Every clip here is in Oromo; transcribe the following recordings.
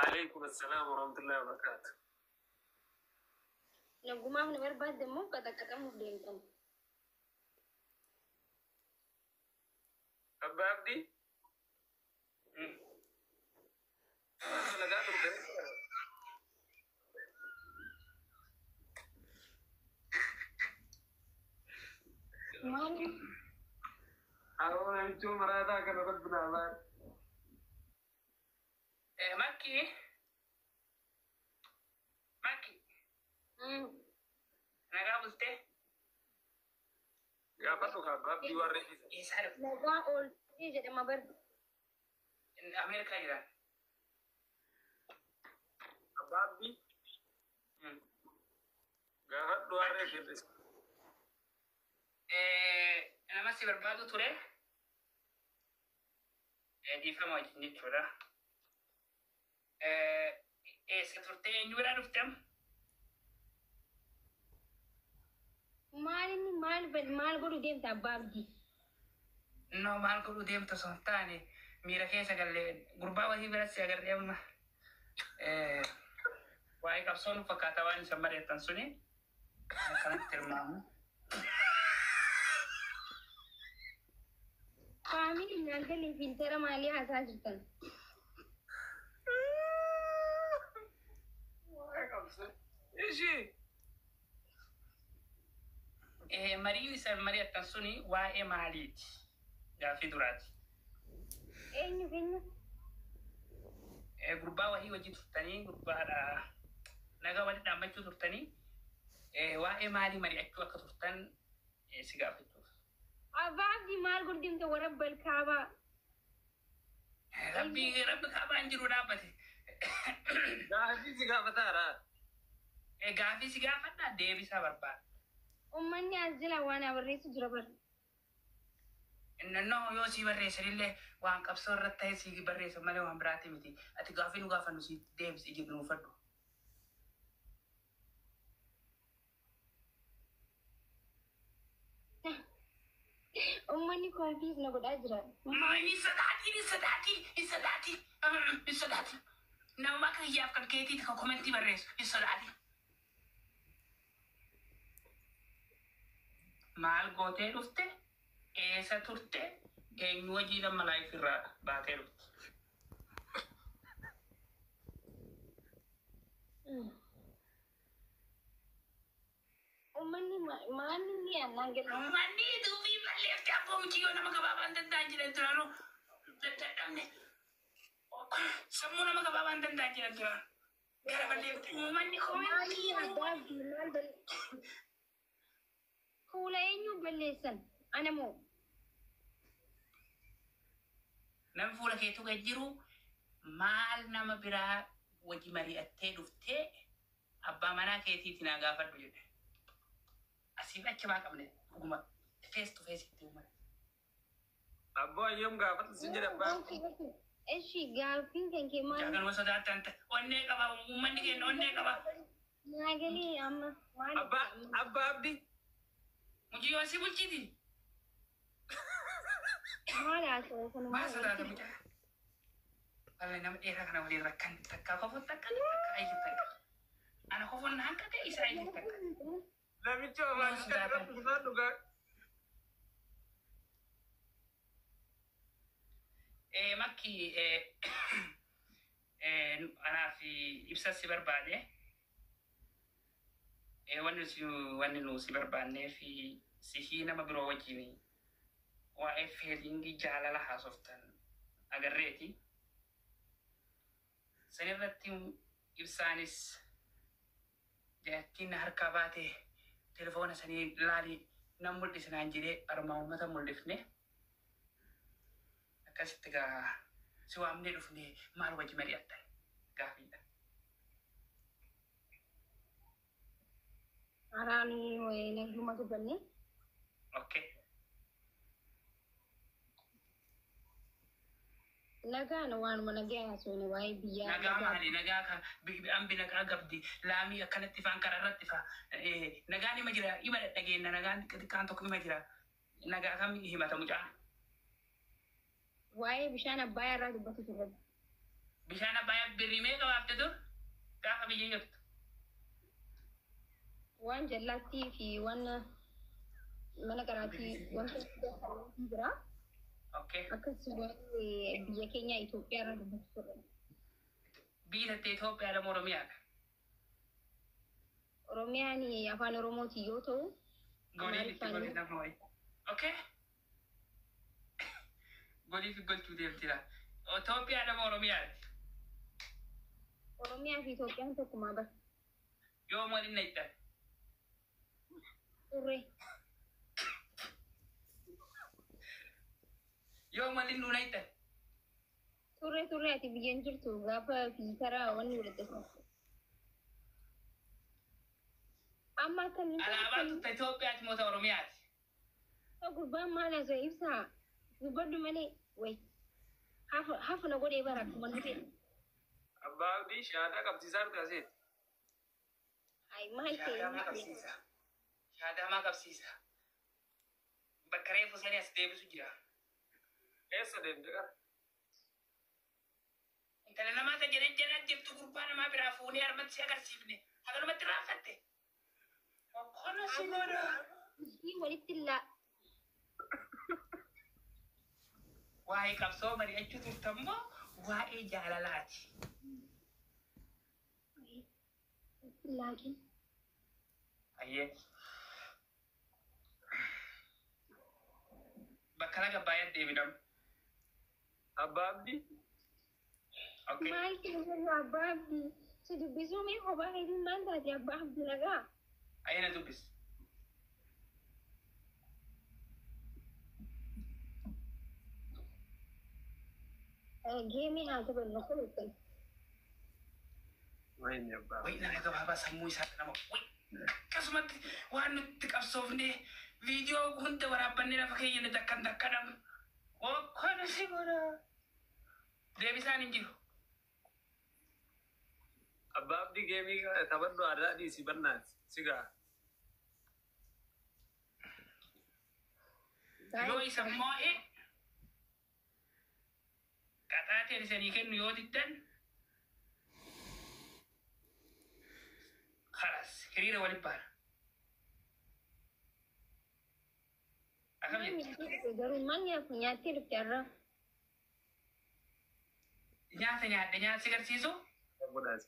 وعليكم السلام ورحمة الله وبركاته. نقوم من غير بعد دمو كذا مبدئيا. أبا أبدي. أنا قادر ده. مالي. أنا نجوم مرادة كنا ربنا الله. ماكي. أنا قابلته. يا فتوك أبا أبدي وريك. يسحب. نقا أول شيء جد ما برد. إن أمريكا إيران. أبا أبدي. قاعد دواري كده. أنا ما سيبر بعده ترى. دي فما جنني ترى. ستورتين يورا رفتم. مال قولوا ديم تبابدي. No mal ko dem to sontani mira ke sa galle gurba wa hibra se agar dem wa ay kapson fakata wan sa mare tan suni kan termamu family nangali filtera mali asajtan. إيشي؟ mariyu sa mare tan suni wa e malit ya fi durati Enyu. gurba wa hi waji tutani gurba da naga wani da macu tutani wa e mali mari akwa ka tutan siga fitu Ababdi mal قولوا ديم تورب الكعبة. rabbi ka ba anjiru da bate لا في سقافة ترى. gaafi si gaafadha deebisa barbaada. أمني أزلا وأنا بريس جربر. No yoo si barreessanillee waan qabsoo irratti ta'e si barreessa malee waan biraati miti. Ati gaafii nu gaafannu si deebisi iji nu fadhu. أمني كونفيز نقول أجرا. Hin sodaati. Nama akka hiyyaaf kan keetii takka komentii barreessu hin sodaati. Maal gootee dhufte? Eessa turte? Eenyu wajjin amma laayif irraa baatee dhufte? أمني ما أني أنا نقول. Manni duubii balleeffte abboo muciyyoo nama gabaabaan danda'an jiran jiraanuu dadhabne. Sammuu nama gabaabaan danda'an jiran jiraan. Gara balleeffte manni komentii. مالي أبابدي مال بل. كولا أنيو بلسن أنا مو. Namni fuula keetu gad jiru maal nama biraa wajji mari'attee dhuftee abbaa manaa keetiitiin haa gaafadhu jedhe. Asiif achi maa qabne dhuguma face to face itti uumame. أبا يوم قافت سجل أبا. إيش قافين كان كمان. Jaagan sodaatan onnee qaba uummanni keenya onnee qaba. ما قالي أما. أبا أبدي. Muciyyoo si bulchiti. ما لا أسوي كنا. Maa sodaata mucaa. Wallahi nama dheeraa kana waliin rakkan takkaa kofoon takka ayyi takka. Ana kofoon naan kate isa ayyi takka. لا بيتشوف ما تقدر تقول له Makki anaa fi ibsa si barbaade. Wanni nu si barbaannee fi sihii nama biroo wajjin waa'ee feelingii jaalala haasoftan agarreeti. San irratti ibsaanis jaattiin harkaa baatee telefoona sanii laali nan mul'isinaan jedhee armaa uummata mul'ifne. Akkasitti gaa si waamnee dhufne maal wajji mari'attan gaafiidha. أراني وين جمعة تبني. Okay. Nagaan waan mana gaasuun waa'ee biyyaa. Nagaa maali? Nagaa kan ambi nagaa gabdi laamii akkanatti faan karaa irratti faa nagaan hima jira hima dhageenna nagaan xiqqaan tokko hima jira nagaa kam himata mucaa. Waa'ee bishaan abbaayyaa irraa dubbatu turre. Bishaan Abbayyaa birrimee qabaafte dur gaafa biyya jirtu. Waan jallaattii fi waan mana garaatii wanta jira. Okay. Akkasumas biyya keenya Itoophiyaa irra dubbachuu ture. Biyya Itoophiyaa lama Oromiyaadha. Oromiyaan afaan Oromooti yoo ta'u. Godii itti godhi lafa wayi. Okay. Godii fi golchuu deemtira. Itoophiyaa lama Oromiyaadha. Oromiyaa fi Itoophiyaan tokkuma bara. Yoo waliin na ittan. Turre. Yoo waliin nu na ittan. Turre ati biyyan jirtu gaafa fi karaa wanni walitti. Amma kan alaabaan Itoophiyaati moota Oromiyaati. Gurbaan maal haasa'e ibsaa dubbadhu malee wayi hafu na godhee bara akkuma nuti. Abbaa Abdii shahaadaa qabsiisaa dhugaasee. Maal qabsiisa. Shahaadaa qabsiisa. Bakka reefu sanii as deebisu jira. Eessa deemte qaba? Intala namaa ta jedhan jirtu gurbaa namaa biraa fuunee harmatti si agarsiifne. Hagalumatti raafatte. Okkona si godha. Walitti illaa. Waa'ee qabsoo mari'achuu turtammoo waa'ee jaalalaati. Laakiin. Ayyee. Bakka laga baay'ee deebiidhamu. Abbaa Abdii? Maal keessa Abbaa Abdii? Si dubbisuu mee kophaa hedduun maal taate Abbaa Abdii nagaa? Ayyee na dubbis. Geemii haa taphannu kunuutan. Wayni abbaa. Wayi nama gabaabaa sammuu isaa nama wayi akkasumatti waan nutti qabsoofnee viidiyoo hunda waraabannee lafa keenya dakkan dakkanamu. Okkona si godha. Deebisaan hin jiru. Abbaa Abdii geemii taphadhu aadaa dhiisii barnaati. Sigaa. Yoo isa moo'e qataateen isanii kennu yoo diddan karas hiriira waliin baana. Akkam jettu? Garuu maal nyaattee dhufte har'a? Nyaata nyaadde nyaata si agarsiisu? Godhaas.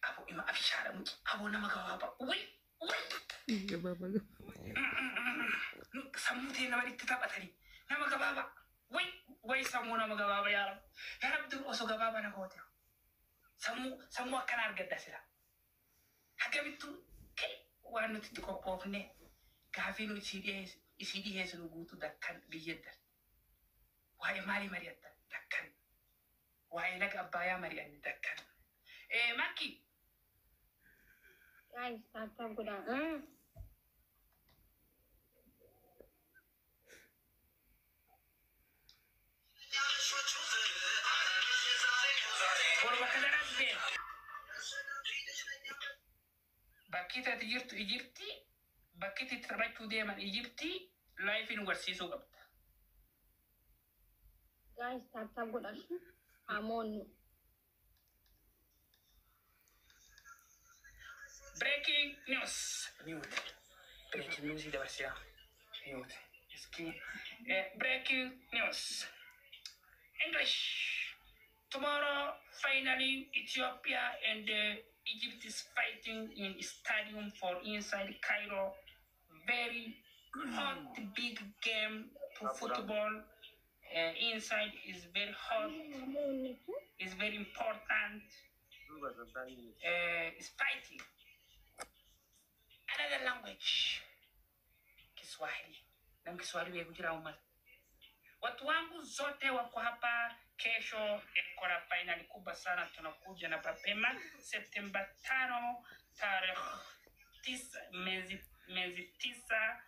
Aboo ima abishaadha muki. Aboo nama gabaabaa. Wayi. Gabaabaa. Sammuu ta'e nama itti taphatanii. Nama gabaabaa. Wayi sammuu nama gabaabaa yaa Rabbi. Yaa Rabbi dur osoo gabaabaa na goote. Sammuu akkana argadda sila. Hagamittuu waan nuti itti qophoofne gaafii nu isii dhiyeessinu guutu dakkan biyyadda. Waa'ee maalii mari'atta dakkan. Waa'ee laga Abbayyaa mari'anne dakkan. Makki. Guys, taataaf godhaa. Bakki itti jirtu Ijiptii, bakki itti taphachuu deeman Ijiptii laayifiin barsiisuu qabda. Guys, taataaf godhaa. Amoonni. Breaking news. Breaking news dabarsia. Breaking news. English. Tomorrow, finally, Ethiopia and Egypt is fighting in stadium for inside Cairo. Very hot, big game to football. Inside is very hot. It's very important. It's fighting. Another language. Kiswahili. Na Kiswahili kujira umma. Watu wangu zote wako hapa kesho iko na finali kubwa sana tunakuja na mapema Septemba 5 tarehe 9 mwezi 9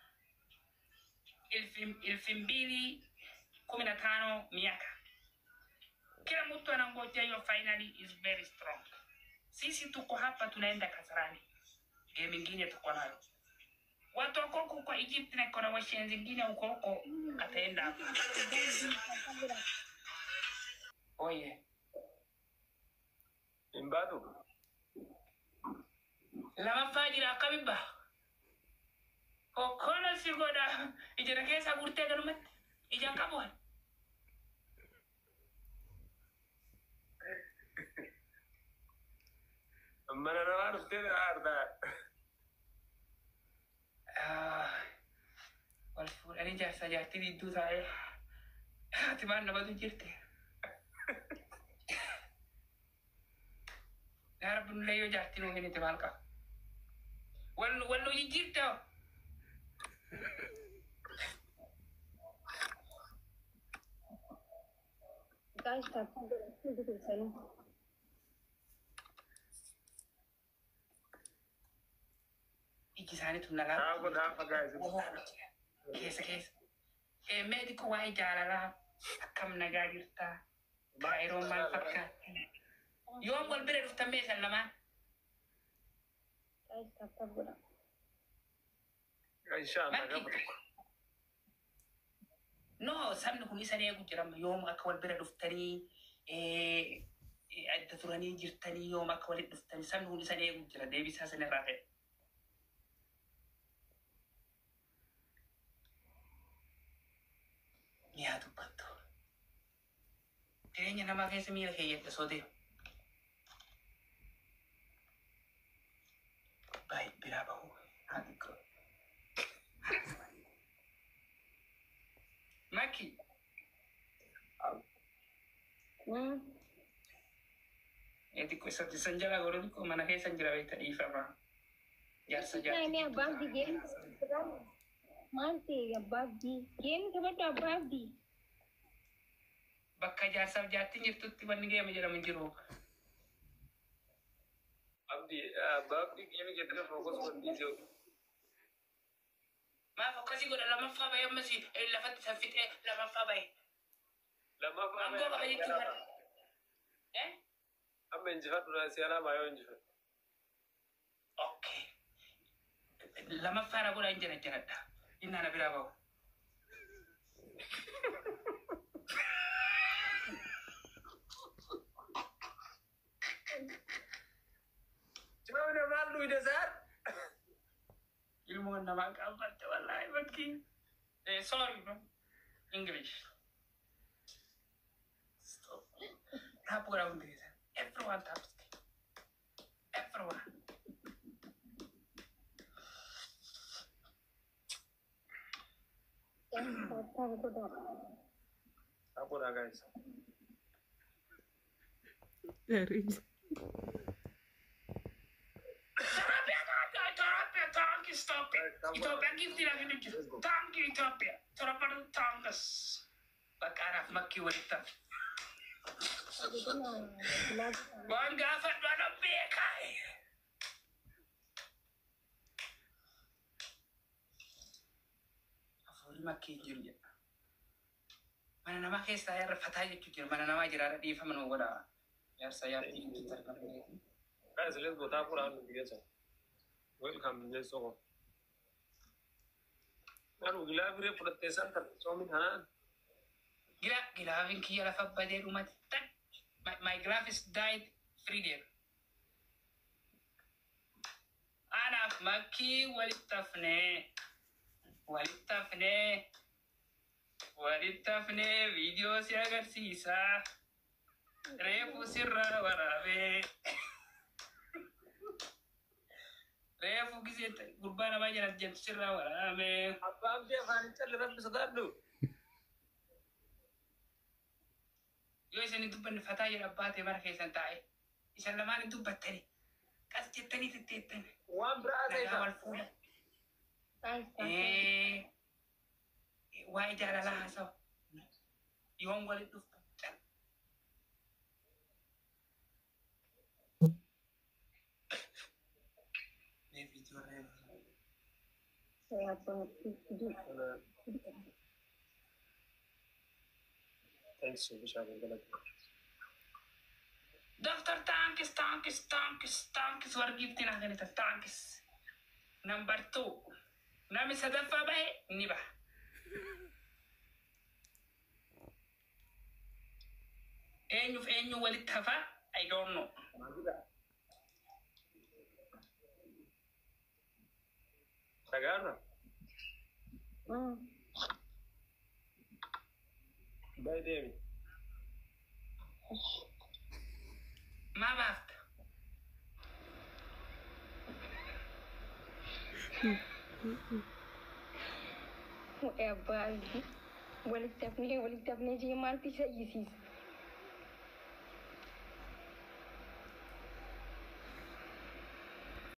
2015 miaka. Kila mtu anangojea hiyo finali is very strong. Sisi tuko hapa tunaenda Kasarani. Game nyingine tuko nayo. Watu wako kwa Egypt na kuna washenzi wengine huko ataenda hapa. Oye, Hin baatu. lama fajira kabibba. Kokono si goda. Ijana keessa gurtee galumatti. Ijaan qabuun. Mana namaa dhuftee aardaa. Wal fuudhanii jaarsa jaartii gidduu taa'ee. Ati maal namatu jirti? Yaa Rabbi nullee yoo jaartii nuu kennite maal qaba? Wallu jijjiirta. Guys, stop. Iji isaaniitu nagaa. Dhaabaa dhaabaa gaa'is. Keessa. Meediku waa'ee jaalalaa akkam nagaa jirtaa? Yeroo maal fakkaatti? Yoom wal bira dhuftan beesan lamaan? Guys, stop. Inshallah gaafa tokko. No, sabni kun isa eegu jirama. Yoom akka wal bira dhuftanii adda turanii jirtanii yoom akka walitti dhuftanii sabni kun isa eegu jira. Deebisaa sanirraa ta'e. Yaa dubbattu. Jireenya namaa keessa miira keeyyadha soo deemu. Baay'ee biraa bahu. Haa xiqqoo. Maki. Xiqqoo isatti san jala godhu xiqqoo mana keessa jira beekta dhiifama. Jaarsa Ini abang di game. Manti abang di game kepada abang di. Bakka jaarsaaf jaartiin jirtutti wanni geema jedhamu hin jiru. Abdi baabdi geemi keettira fookos godhii jiru. Maaf akkasii godha lamaffaa bahee ammas lafatti saffixee lamaffaa bahee. Lammaffaa Angoo qaba jechuudha. Amma injifadhu na si alaa baay'oo injifadhu. Okay. Lamaffaa na godha hin janadha. Innaa na biraa bahu. Cuma maal duwide saar? Ilmoon namaa qabatte wallaahi bakki. Sorry bro. English. Stop. Tap godha hundi keessa. Everyone taps. Everyone. Aku dah guys. Dari Stop it. Ethiopia gifti lagi nih. Thank you Ethiopia. Cara pada tangkas. Bakaraf maki wanita. Bangga afat mana bekai. Afuri maki jirya. Mana nama keessa irra fataa jechuu jira. Mana nama jiraadha dhiifama nu godha. Jaarsa yaabtii hin tarkaanfamne. Guys, let's go. Tapu dah nu biasa. Welcome, let's go. Aduh, gila bire protesan tercomin hanan. Gila having kiyya lafa badee dhumati. My graphics died 3 days. Anaaf makkii walitti hafnee viidiyoo si agarsiisa. Reefu sirraa waraabee. Reefu gisee gurbaa namaa jala jentu sirraa waraabee. Abang dia faham cari rabbi sedadu. Yoo isin dubbanne fataa jedha baatee mara keessan taa'e. Isan lamaan dubbattani. Qas jettanii titteettan. Wan berasa Nagaa wal itu. fuudha. Guys, stop. Waa'ee jaalalaa haasawa. Yoon walitti dhuftu. Saya pun hidup. Thanks so much. Dr. Tankis warra giftii naa kennitan Tankis. Number 2. Namni sadaffaa bahe ni baha. eenyuuf eenyu walitti hafaa I don't know. Sagarra. Bay deemi. Maa baafta? Abbaa walitti hafnee jee maaltu isa iyyisiisa?